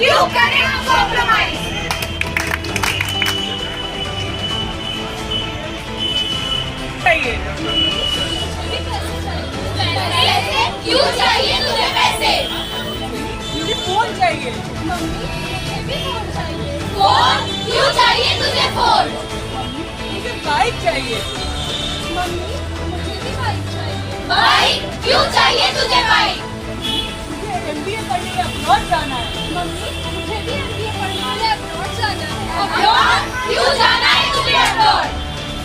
क्यों करें हम कॉम्प्रोमाइज? क्यों चाहिए तुझे पैसे? मुझे फोन चाहिए। मम्मी मुझे भी फोन चाहिए। फोन? क्यों चाहिए तुझे फोन? मुझे बाइक चाहिए। मम्मी मुझे भी बाइक चाहिए। बाइक? क्यों चाहिए तुझे बाइक? मुझे MBA पढ़ने अब्रॉड जाना है। मम्मी मुझे भी MBA पढ़ने अब्रॉड जाना है। अब्रॉड? क्यों जाना है तुझे अब्रॉड?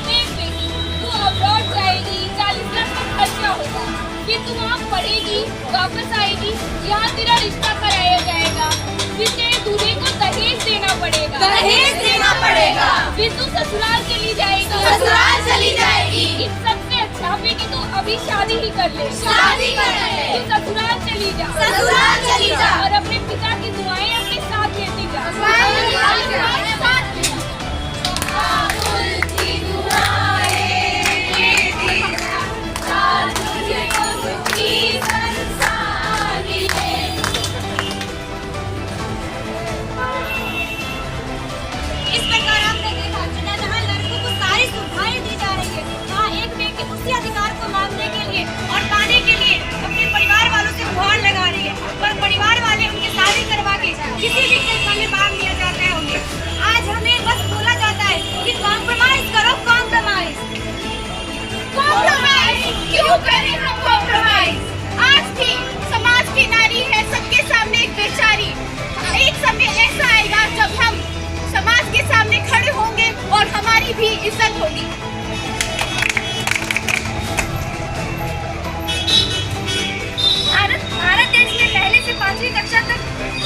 देख बेटी, तू अब्रॉड जाएगी, 40 लाख का खर्चा होगा, फिर तू वहाँ पढ़ेगी, वापस आएगी, यहाँ तेरा रिश्ता कराया जाएगा, फिर तेरे दूल्हे को दहेज देना पड़ेगा। दहेज देना पड़ेगा। फिर तू ससुराल चली जाएगी। ससुराल चली जाएगी। इन सबसे अच्छा बेटी तू अभी शादी ही कर ले। शादी कर ले। तू ससुराल चली जा। ससुराल चली जा। और अपने पिता की दुआएं अपने साथ लेती जा। किसी भी केस में भाग लिया जाता है उन्हें। क्यों करें हम कॉम्प्रोमाइज? आज भी समाज की नारी है सबके सामने एक बेचारी। एक समय ऐसा आएगा जब हम समाज के सामने खड़े होंगे और हमारी भी इज्जत होगी। भारत देश में पहले से 5वीं कक्षा तक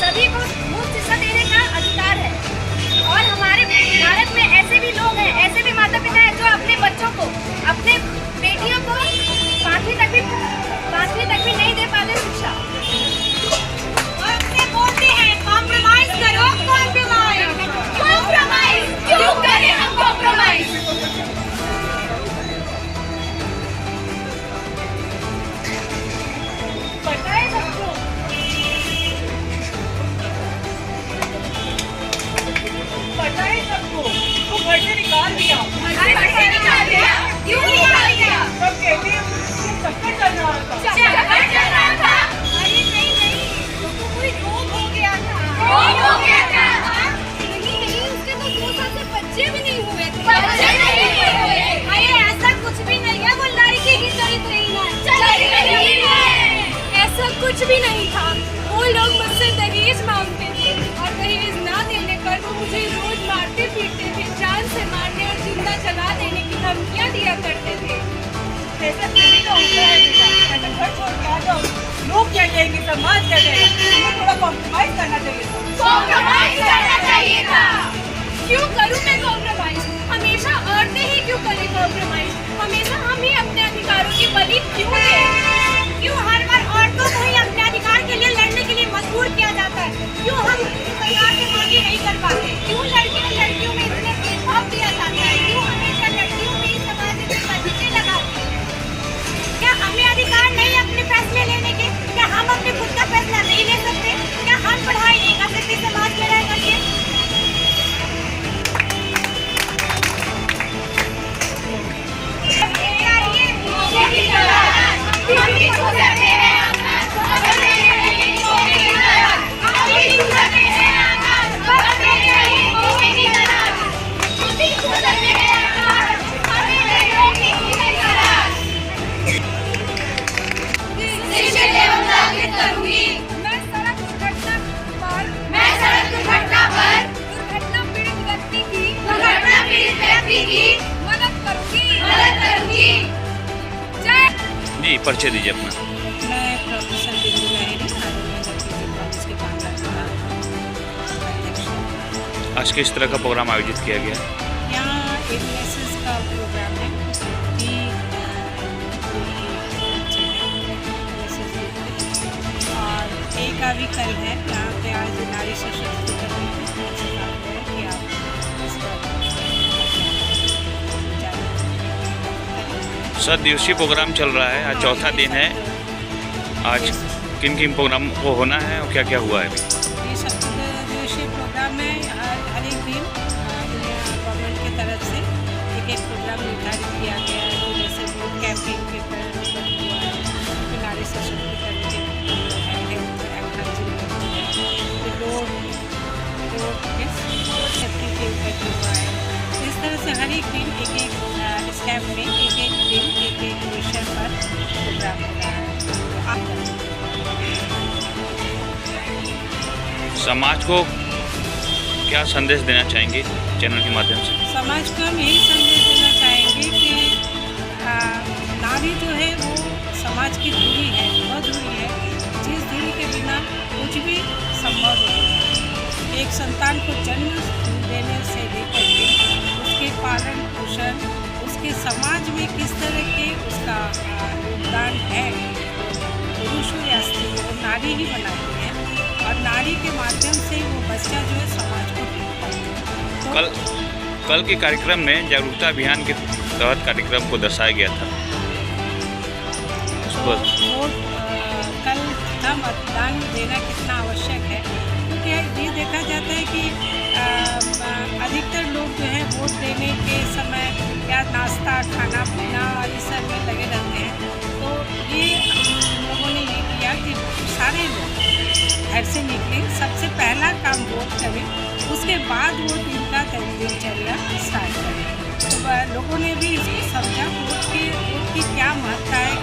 सभी को मुफ्त शिक्षा देने का अधिकार है और हमारे भारत में ऐसे भी लोग हैं, ऐसे भी माता पिता हैं जो अपने बच्चों को, अपने बेटियों को 5वीं तक भी नहीं दे पाते शिक्षा। और उनसे बोलते हैं कॉम्प्रोमाइज करो, कॉम्प्रोमाइज क्यों करें हम कॉम्प्रोमाइज? पता है सबको? पता है सबको? वो घर से निकाल दिया। क्यों निकाल दिया? सब कहते हैं चक्कर चल रहा था। अरे नहीं, उसको कोई रोग हो गया था। नहीं, उसके तो 2 साल से बच्चे भी नहीं हुए थे। अरे ऐसा कुछ भी नहीं है, वो लड़की की चरित्रहीन है। ऐसा कुछ भी नहीं था। वो लोग मुझसे दहेज मांगते थे और दहेज ना देने पर वो मुझे रोज मारते पीटते थे, जान से मारने और जिंदा जला देने की धमकियां दिया करते थे। ऐसा किसी का होता है बेटा, ऐसा घर छोड़ के आ जाओ। लोग क्या कहेंगे, समाज क्या कहेगा? तुम्हें थोड़ा कॉम्प्रोमाइज करना चाहिए था। क्यों करूं मैं कॉम्प्रोमाइज? हमेशा औरतें ही क्यों करें कॉम्प्रोमाइज? हमेशा हम ही अपने अधिकारों की बलि क्यों दें? क्यों हर बार औरतों को ही अपने अधिकार के लिए लड़ने के लिए मजबूर किया जाता है? क्यों हम सरकार से मांगे नहीं कर पाते? क्यों लड़कियों में इतने भेदभाव दिया जाता है? क्यों हमेशा लड़कियों में ही समाज में बंदिशें लगाती है? क्या हमें अधिकार नहीं अपने फैसले लेने के? क्या हम अपने खुद का फैसला नहीं ले सकते? क्या हम पढ़ाई नहीं कर सकते समाज में रह करके? जी परिचय दीजिए अपना। मैं प्रोफेसर बिंदु लहरी, कॉलेज के कांग्रेस। आज किस तरह का प्रोग्राम आयोजित किया गया? यहाँ एडमिशंस का प्रोग्राम है कि और एक का भी कल है। यहाँ पे आज नारी सशक्तिकरण से बात है कि आप इस पर 7 दिवसीय प्रोग्राम चल रहा है, आज चौथा दिन है। आज किन किन प्रोग्राम को होना है और क्या क्या हुआ है? ये 7 दिवसीय प्रोग्राम है। हर एक दिन गवर्नमेंट की तरफ से एक प्रोग्राम निर्धारित किया गया है, जैसे वोट कैंपेन के तहत हुआ है, फिर नारी सशक्तिकरण के सेफ्टी के ऊपर हुआ है। इस तरह से हर एक दिन एक स्टेप में एक दिन एक विषय पर प्रोग्राम हो रहा है। तो आप समाज को क्या संदेश देना चाहेंगे चैनल के माध्यम से? समाज को हम यही संदेश देना चाहेंगे कि नारी जो है वो समाज की धुरी है, वह धुरी है जिस धुरी के बिना कुछ भी संभव नहीं है। एक संतान को जन्म देने से लेकर के उसके पालन पोषण, उसके समाज में किस तरह के उसका योगदान है, पुरुष हो या स्त्री वो नारी ही बनाती है और नारी के माध्यम से वो बच्चा जो है समाज को दिखता है। तो कल के कार्यक्रम में जागरूकता अभियान के तहत कार्यक्रम को दर्शाया गया था। कल था मतदान देना कितना आवश्यक है, क्योंकि ये देखा जाता है कि अधिकतर लोग जो है वोट देने के समय या नाश्ता खाना पीना और इस सब में लगे रहते हैं। तो ये हम लोगों ने ये किया कि सारे लोग घर से निकले, सबसे पहला काम वोट करें, उसके बाद वो दिन का दिनचर्या स्टार्ट करें। तो लोगों ने भी इसको समझा वोट की क्या महत्ता है,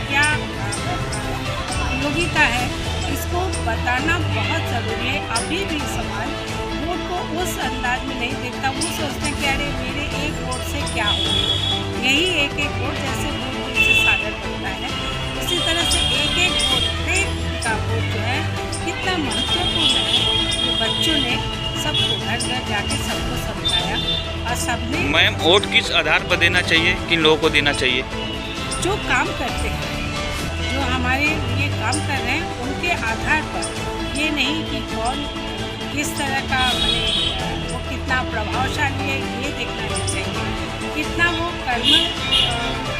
होता है, इसको बताना बहुत ज़रूरी है। अभी भी समाज वोट को उस अंदाज में नहीं देखता। वो सोचते हैं कि अरे मेरे एक वोट से क्या होगा। यही एक एक वोट जैसे बूंद से सागर बनता है, उसी तरह से एक एक वोट का वोट जो है कितना महत्वपूर्ण है। ये बच्चों ने सबको घर घर जाके सबको समझाया और सबने मैम वोट किस आधार पर देना चाहिए, किन लोगों को देना चाहिए? जो काम करते हैं, जो हमारे लिए काम कर रहे हैं, उनके आधार पर। ये नहीं कि कौन किस तरह का मैंने वो कितना प्रभावशाली है ये देखना नहीं चाहिए, कितना वो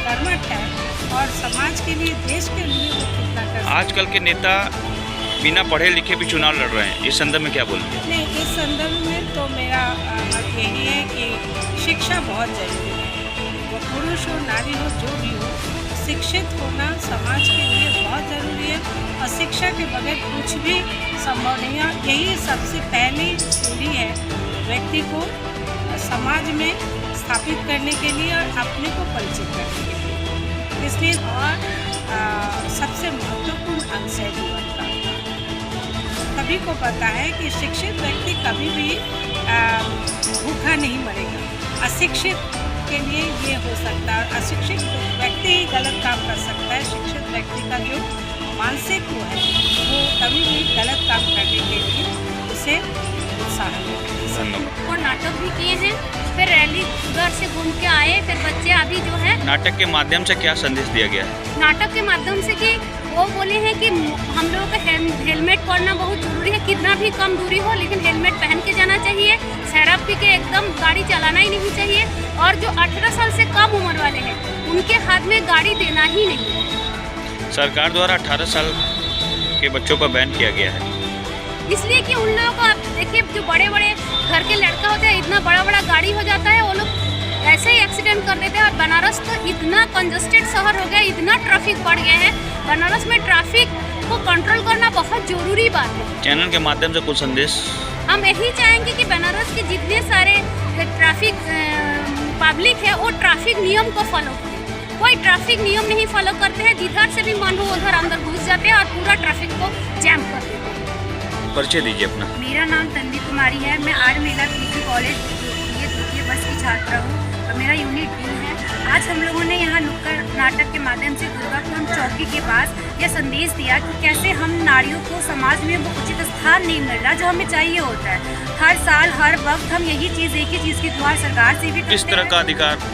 कर्मठ है और समाज के लिए, देश के लिए वो कितना कर। आजकल के नेता बिना पढ़े लिखे भी चुनाव लड़ रहे हैं, इस संदर्भ में क्या बोलेंगे? नहीं, इस संदर्भ में तो मेरा मत यही है कि शिक्षा बहुत ज़रूरी है। वो पुरुष हो नारी हो जो भी हो, शिक्षित होना समाज के लिए बहुत ज़रूरी है और शिक्षा के बगैर कुछ भी संभव नहीं है। यही सबसे पहली सीढ़ी है व्यक्ति को समाज में स्थापित करने के लिए और अपने को परिचित करने के लिए। इसलिए और सबसे महत्वपूर्ण अंश है जीवन का। सभी को पता है कि शिक्षित व्यक्ति कभी भी भूखा नहीं मरेगा। अशिक्षित के लिए ये हो सकता है, अशिक्षित व्यक्ति ही गलत काम कर सकता है। शिक्षित व्यक्ति का जो मानसिक वो है वो कभी भी गलत काम करने के लिए उसे उत्साह मिलता है। धन्यवाद। और नाटक भी किए हैं, फिर रैली उधर से घूम के आए। फिर बच्चे अभी जो है नाटक के माध्यम से क्या संदेश दिया गया है? नाटक के माध्यम से कि वो बोले हैं कि हम लोगों को हेलमेट पहनना बहुत ज़रूरी है, कितना भी कम दूरी हो लेकिन हेलमेट पहन के जाना चाहिए। शराब पी के एकदम गाड़ी चलाना ही नहीं चाहिए और जो 18 साल से कम उम्र वाले हैं उनके हाथ में गाड़ी देना ही नहीं है। सरकार द्वारा 18 साल के बच्चों पर बैन किया गया है, इसलिए कि उन लोगों को आप देखिए, जो बड़े बड़े घर के लड़का होते हैं, इतना बड़ा बड़ा गाड़ी हो जाता है, वो लोग ऐसे ही एक्सीडेंट कर देते हैं। और बनारस तो इतना कंजस्टेड शहर हो गया, इतना ट्रैफिक बढ़ गया है। बनारस में ट्रैफिक को कंट्रोल करना बहुत ज़रूरी बात है। चैनल के माध्यम से कुछ संदेश हम यही चाहेंगे कि बनारस के जितने सारे ट्रैफिक पब्लिक है वो ट्रैफिक नियम को फॉलो करें। कोई ट्रैफिक नियम नहीं फॉलो करते हैं, जिधर से भी मन हो उधर अंदर घुस जाते हैं और पूरा ट्रैफिक को जैम कर देते हैं। परिचय दीजिए अपना। मेरा नाम तन्वी कुमारी है। मैं आज महिला पीजी कॉलेज द्वितीय वर्ष की छात्रा हूँ और मेरा यूनिट डी है। आज हम लोगों ने यहाँ नुक्कड़ नाटक के माध्यम से दुर्गाकुंड चौकी के पास यह संदेश दिया कि कैसे हम नारियों को समाज में वो उचित स्थान नहीं मिल रहा जो हमें चाहिए होता है। हर साल हर वक्त हम यही चीज़, एक ही चीज़ की गुहार सरकार से भी करते हैं। किस तरह का अधिकार?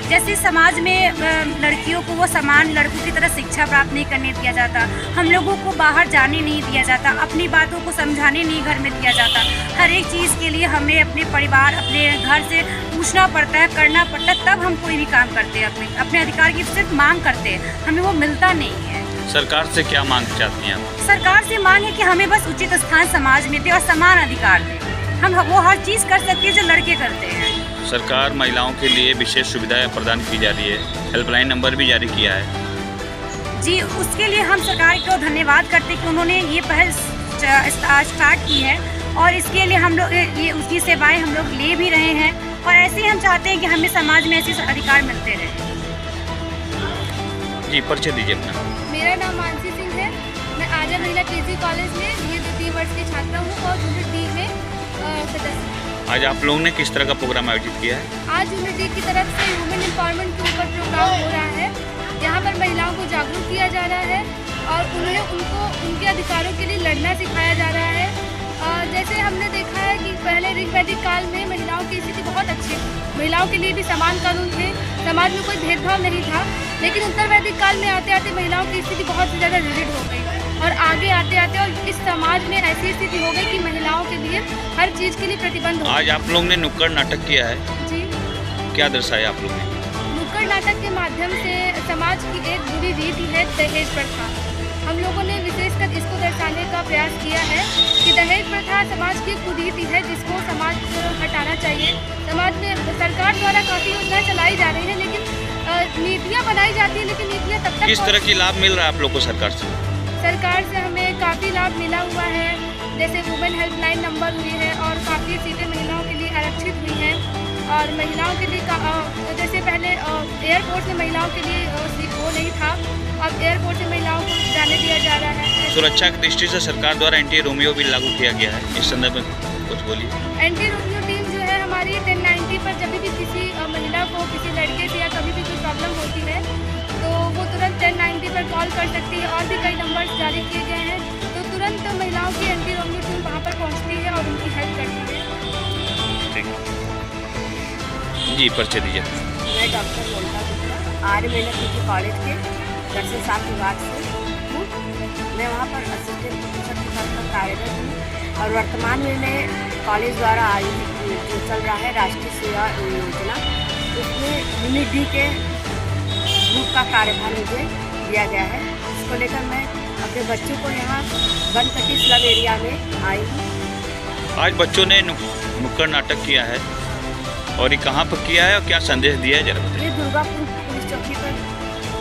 जैसे समाज में लड़कियों को वो समान लड़कों की तरह शिक्षा प्राप्त नहीं करने दिया जाता, हम लोगों को बाहर जाने नहीं दिया जाता, अपनी बातों को समझाने नहीं घर में दिया जाता। हर एक चीज़ के लिए हमें अपने परिवार, अपने घर से पूछना पड़ता है, करना पड़ता है, तब हम कोई भी काम करते हैं। अपने अधिकार की सिर्फ मांग करते हैं, हमें वो मिलता नहीं है। सरकार से क्या मांग चाहती हैं आप? सरकार से मांग है कि हमें बस उचित स्थान समाज में दे और समान अधिकार दे। हम वो हर चीज़ कर सकते हैं जो लड़के करते हैं। सरकार महिलाओं के लिए विशेष सुविधाएं प्रदान की जा रही है, हेल्पलाइन नंबर भी जारी किया है। जी, उसके लिए हम सरकार को धन्यवाद करते हैं कि उन्होंने ये पहल स्टार्ट की है और इसके लिए हम लोग ये उसकी सेवाएं हम लोग ले भी रहे हैं और ऐसे ही हम चाहते हैं कि हमें समाज में ऐसे अधिकार मिलते रहे। जी, परिचय दीजिए अपना। मेरा नाम मानसी सिंह है। मैं आजा महिला पीजी कॉलेज में ये द्वितीय वर्ष की छात्रा हूँ और यूनिट डी में सदस्य। आज आप लोगों ने किस तरह का प्रोग्राम आयोजित किया है? आज यूनिट डी की तरफ से वुमेन एम्पावरमेंट के ऊपर प्रोग्राम हो रहा है, जहाँ पर महिलाओं को जागरूक किया जा रहा है और उनको उनके अधिकारों के लिए लड़ना सिखाया जा रहा है। जैसे हमने देखा है कि पहले ऋग्वैदिक काल में महिलाओं की स्थिति बहुत अच्छी थी, महिलाओं के लिए भी समान कानून थे, समाज में कोई भेदभाव नहीं था। लेकिन उत्तर वैदिक काल में आते आते महिलाओं की स्थिति बहुत ज़्यादा रिजिड हो गई और आगे आते आते और इस समाज में ऐसी स्थिति हो गई कि महिलाओं के लिए हर चीज़ के लिए प्रतिबंध हो। आज आप लोगों ने नुक्कड़ नाटक किया है जी, क्या दर्शाया आप लोगों ने? नुक्कड़ नाटक के माध्यम से समाज की एक बुरी रीति है दहेज प्रथा। हम लोगों ने विशेषकर इसको दर्शाने का प्रयास किया है कि दहेज प्रथा समाज की एक कुरीति है जिसको समाज हटाना चाहिए। समाज में सरकार द्वारा काफ़ी योजनाएं चलाई जा रही हैं, लेकिन नीतियाँ बनाई जाती हैं, लेकिन नीतियाँ तब तक किस तरह की लाभ मिल रहा है आप लोग को सरकार से? सरकार से हमें काफ़ी लाभ मिला हुआ है, जैसे वुमेन हेल्पलाइन नंबर हुई है और काफ़ी सीटें महिलाओं के लिए आरक्षित हुई हैं और महिलाओं के लिए जैसे पहले एयरपोर्ट में महिलाओं के लिए सीट वो नहीं था, अब एयरपोर्ट से महिलाओं को जाने दिया जा रहा है। सुरक्षा की दृष्टि से सरकार द्वारा एंटी रोमियो बिल लागू किया गया है, इस संदर्भ में कुछ बोलिए। एंटी रोमियो टीम जो है हमारी 1090 पर जब भी किसी महिला को किसी लड़के से या कभी भी कोई प्रॉब्लम होती है तो वो तुरंत 1090 पर कॉल कर सकती है। और भी कई नंबर्स जारी किए गए हैं, तो तुरंत महिलाओं की एंटी रोमियो टीम वहाँ पर पहुँचती है और उनकी हेल्प करती है। ठीक जी, परिचय दीजिए। मैं डॉक्टर ममता गुप्ता आर्य महिला पीजी कॉलेज के दर्शन शास्त्र विभाग से हूँ। मैं वहाँ पर असिस्टेंट प्रोफेसर के पद पर कार्यरत हूँ और वर्तमान में मैं कॉलेज द्वारा आयोजित जो चल रहा है राष्ट्रीय सेवा योजना, उसमें यूनिट डी के ग्रुप का कार्यभार मुझे दिया गया है। इसको लेकर मैं अपने बच्चों को यहाँ बनपट्टी स्लम एरिया में आई हूँ। आज बच्चों ने नुक्कड़ नाटक किया है और ये कहाँ पर किया है और क्या संदेश दिया है, जरा बताइए। ये दुर्गापुर पुलिस चौकी पर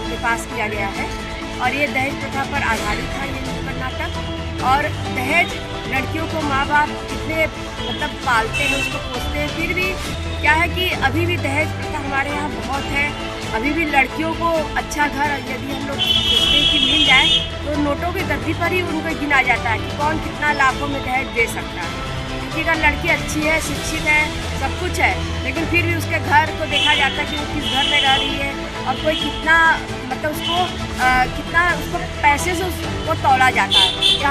के पास किया गया है और ये दहेज प्रथा पर आधारित था ये नुक्कड़ नाटक। और दहेज लड़कियों को माँ बाप कितने मतलब पालते हैं, उसको पोसते हैं, फिर भी क्या है कि अभी भी दहेज प्रथा हमारे यहाँ बहुत है। अभी भी लड़कियों को अच्छा घर यदि हम लोग सोचते हैं कि मिल जाए तो नोटों की गद्दी पर ही उनको गिना जाता है कि कौन कितना लाखों में दहेज दे सकता है। क्योंकि अगर लड़की अच्छी है, शिक्षित है, सब कुछ है, लेकिन फिर भी उसके घर को देखा जाता है कि वो किस घर में रह रही है और कोई कितना मतलब उसको कितना उसको पैसे से उसको तौला जाता है।